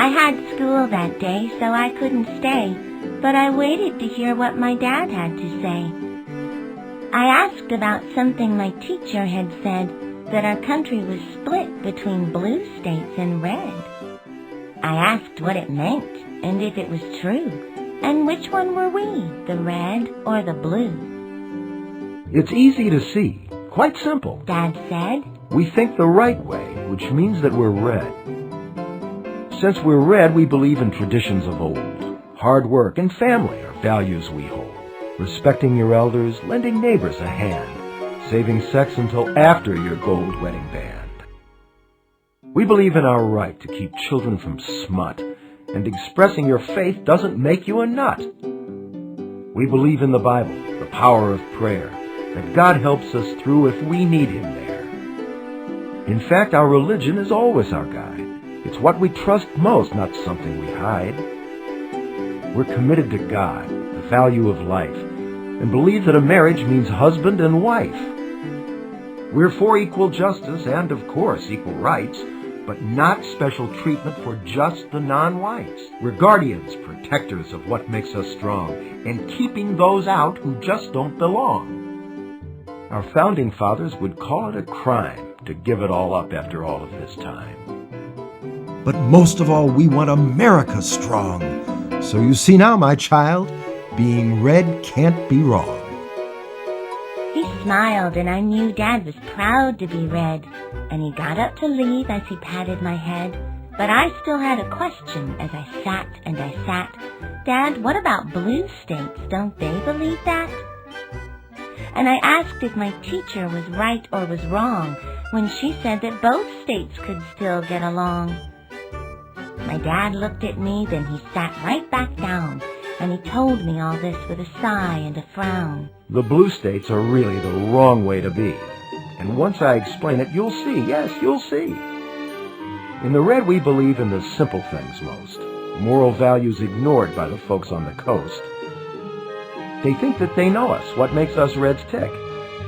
I had school that day, so I couldn't stay, but I waited to hear what my dad had to say. I asked about something my teacher had said, that our country was split between blue states and red. I asked what it meant, and if it was true, and which one were we, the red or the blue? It's easy to see, quite simple. Dad said. We think the right way, which means that we're red. Since we're red, we believe in traditions of old. Hard work and family are values we hold. Respecting your elders, lending neighbors a hand, saving sex until after your gold wedding band. We believe in our right to keep children from smut, and expressing your faith doesn't make you a nut. We believe in the Bible, the power of prayer, that God helps us through if we need Him there. In fact, our religion is always our guide. It's what we trust most, not something we hide. We're committed to God, the value of life, and believe that a marriage means husband and wife. We're for equal justice and, of course, equal rights, but not special treatment for just the non-whites. We're guardians, protectors of what makes us strong, and keeping those out who just don't belong. Our founding fathers would call it a crime to give it all up after all of this time. But most of all, we want America strong. So you see now, my child, being red can't be wrong. He smiled, and I knew Dad was proud to be red, and he got up to leave as he patted my head. But I still had a question as I sat and I sat. Dad, what about blue states? Don't they believe that? And I asked if my teacher was right or was wrong when she said that both states could still get along. My dad looked at me, then he sat right back down, and he told me all this with a sigh and a frown. The blue states are really the wrong way to be. And once I explain it, you'll see. Yes, you'll see. In the red, we believe in the simple things most. Moral values ignored by the folks on the coast. They think that they know us, what makes us reds tick.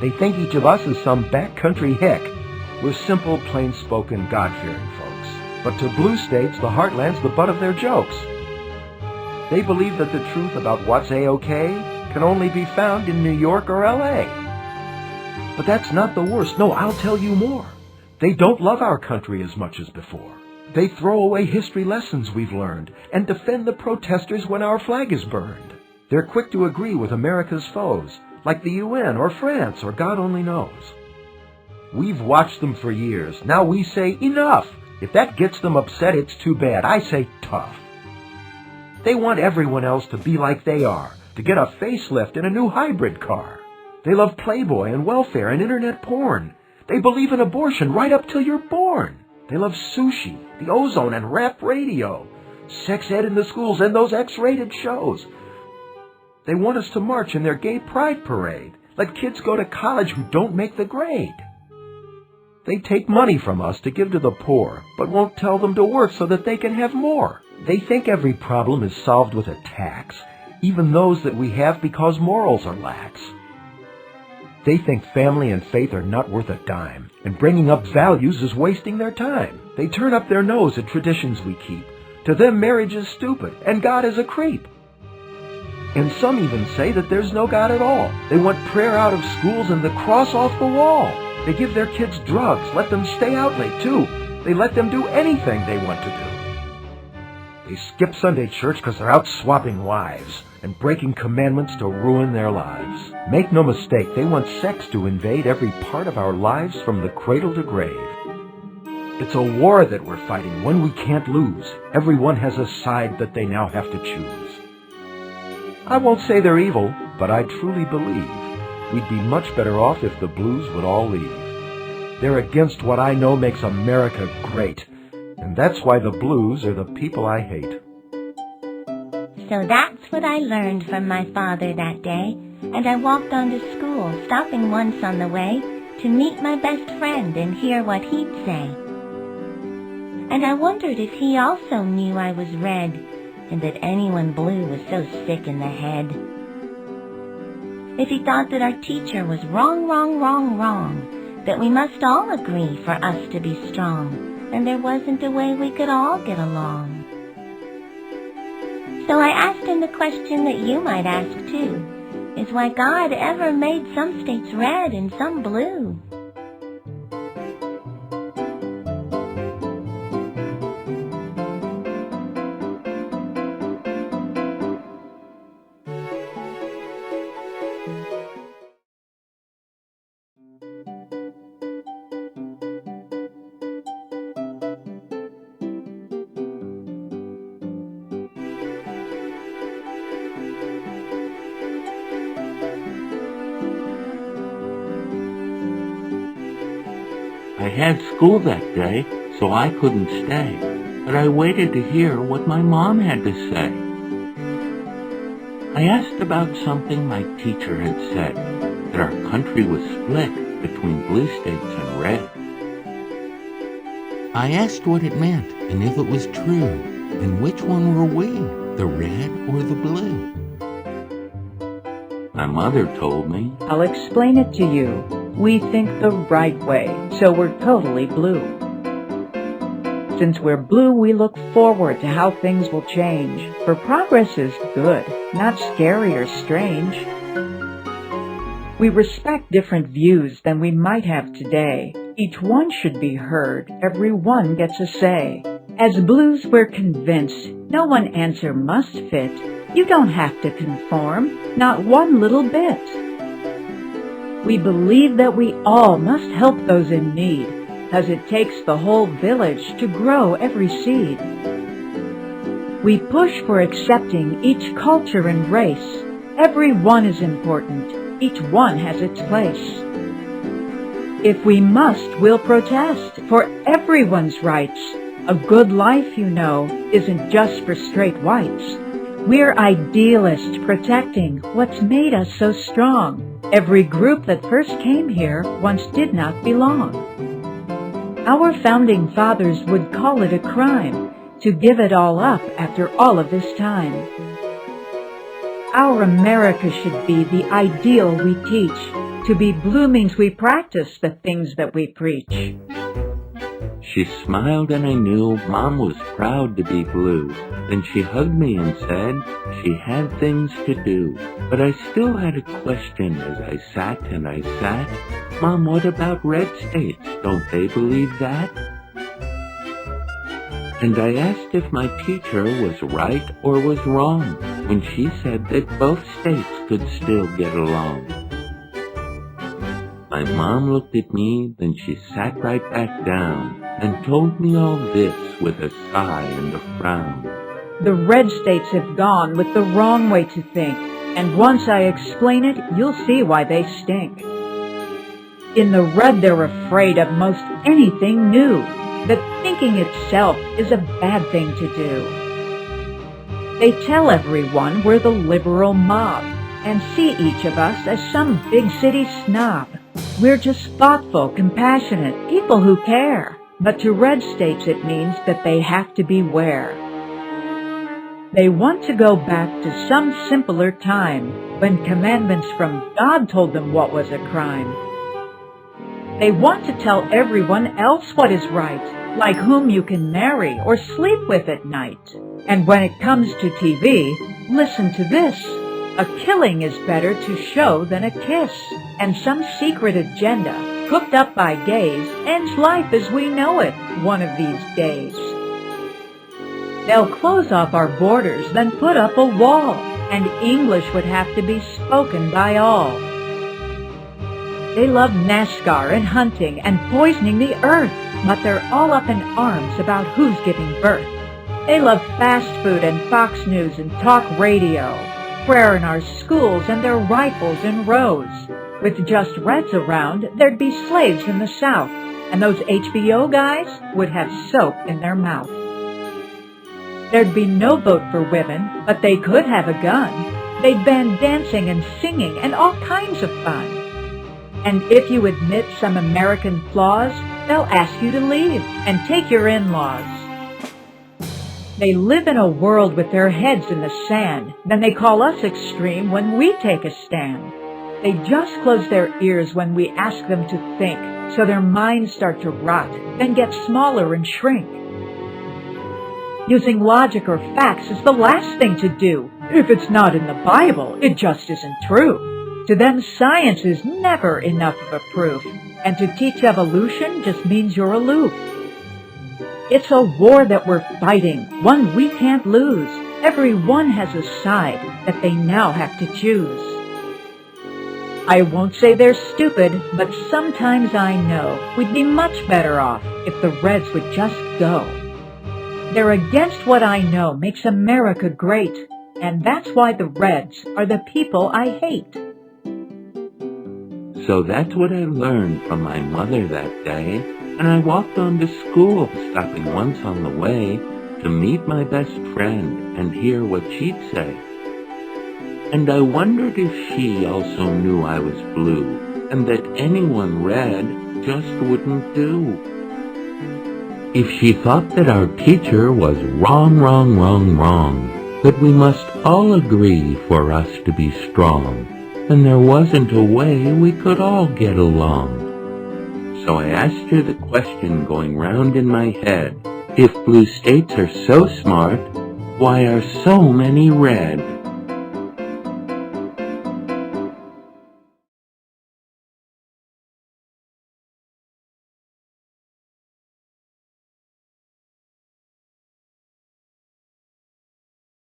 They think each of us is some backcountry hick. We're simple, plain-spoken, God-fearing folks. But to blue states, the heartland's the butt of their jokes. They believe that the truth about what's A-OK can only be found in New York or L.A. But that's not the worst. No, I'll tell you more. They don't love our country as much as before. They throw away history lessons we've learned and defend the protesters when our flag is burned. They're quick to agree with America's foes, like the UN or France or God only knows. We've watched them for years. Now we say, enough! If that gets them upset, it's too bad. I say, tough. They want everyone else to be like they are, to get a facelift in a new hybrid car. They love Playboy and welfare and internet porn. They believe in abortion right up till you're born. They love sushi, the ozone, and rap radio, sex ed in the schools, and those X-rated shows. They want us to march in their gay pride parade, let kids go to college who don't make the grade. They take money from us to give to the poor, but won't tell them to work so that they can have more. They think every problem is solved with a tax, even those that we have because morals are lax. They think family and faith are not worth a dime, and bringing up values is wasting their time. They turn up their nose at traditions we keep. To them, marriage is stupid, and God is a creep. And some even say that there's no God at all. They want prayer out of schools and the cross off the wall. They give their kids drugs, let them stay out late too. They let them do anything they want to do. They skip Sunday church because they're out swapping wives and breaking commandments to ruin their lives. Make no mistake, they want sex to invade every part of our lives from the cradle to grave. It's a war that we're fighting, one we can't lose. Everyone has a side that they now have to choose. I won't say they're evil, but I truly believe we'd be much better off if the blues would all leave. They're against what I know makes America great, and that's why the blues are the people I hate. So that's what I learned from my father that day, and I walked on to school, stopping once on the way to meet my best friend and hear what he'd say. And I wondered if he also knew I was red, and that anyone blue was so sick in the head. If he thought that our teacher was wrong, that we must all agree for us to be strong, and there wasn't a way we could all get along. So I asked him the question that you might ask too. Is why God ever made some states red and some blue? I had school that day, so I couldn't stay, but I waited to hear what my mom had to say. I asked about something my teacher had said, that our country was split between blue states and red. I asked what it meant and if it was true, and which one were we, the red or the blue? My mother told me, I'll explain it to you. We think the right way, so we're totally blue. Since we're blue, we look forward to how things will change, for progress is good, not scary or strange. We respect different views than we might have today. Each one should be heard, every one gets a say. As blues, we're convinced no one answer must fit. You don't have to conform, not one little bit. We believe that we all must help those in need, 'cause it takes the whole village to grow every seed. We push for accepting each culture and race. Every one is important, each one has its place. If we must, we'll protest for everyone's rights. A good life, you know, isn't just for straight whites. We're idealists protecting what's made us so strong. Every group that first came here once did not belong. Our founding fathers would call it a crime to give it all up after all of this time. Our America should be the ideal we teach. To be blue means we practice the things that we preach. She smiled and I knew Mom was proud to be blue. Then she hugged me and said she had things to do. But I still had a question as I sat and I sat. Mom, what about red states? Don't they believe that? And I asked if my teacher was right or was wrong when she said that both states could still get along. My mom looked at me, then she sat right back down and told me all this with a sigh and a frown. The red states have gone with the wrong way to think, and once I explain it, you'll see why they stink. In the red, they're afraid of most anything new, that thinking itself is a bad thing to do. They tell everyone we're the liberal mob, and see each of us as some big city snob. We're just thoughtful, compassionate people who care. But to red states it means that they have to beware. They want to go back to some simpler time when commandments from God told them what was a crime. They want to tell everyone else what is right, like whom you can marry or sleep with at night. And when it comes to TV, listen to this. A killing is better to show than a kiss, and some secret agenda cooked up by gays ends life as we know it one of these days. They'll close off our borders, then put up a wall, and English would have to be spoken by all. They love NASCAR and hunting and poisoning the earth, but they're all up in arms about who's giving birth. They love fast food and Fox News and talk radio, prayer in our schools and their rifles in rows. With just reds around, there'd be slaves in the South, and those HBO guys would have soap in their mouth. There'd be no vote for women, but they could have a gun. They'd ban dancing and singing and all kinds of fun. And if you admit some American flaws, they'll ask you to leave and take your in-laws. They live in a world with their heads in the sand, then they call us extreme when we take a stand. They just close their ears when we ask them to think, so their minds start to rot, then get smaller and shrink. Using logic or facts is the last thing to do. If it's not in the Bible, it just isn't true. To them, science is never enough of a proof, and to teach evolution just means you're aloof. It's a war that we're fighting, one we can't lose. Everyone has a side that they now have to choose. I won't say they're stupid, but sometimes I know we'd be much better off if the Reds would just go. They're against what I know makes America great, and that's why the Reds are the people I hate. So that's what I learned from my mother that day, and I walked on to school, stopping once on the way to meet my best friend and hear what she'd say. And I wondered if she also knew I was blue, and that anyone red just wouldn't do. If she thought that our teacher was wrong, that we must all agree for us to be strong, and there wasn't a way we could all get along. So I asked her the question going round in my head, if blue states are so smart, why are so many red?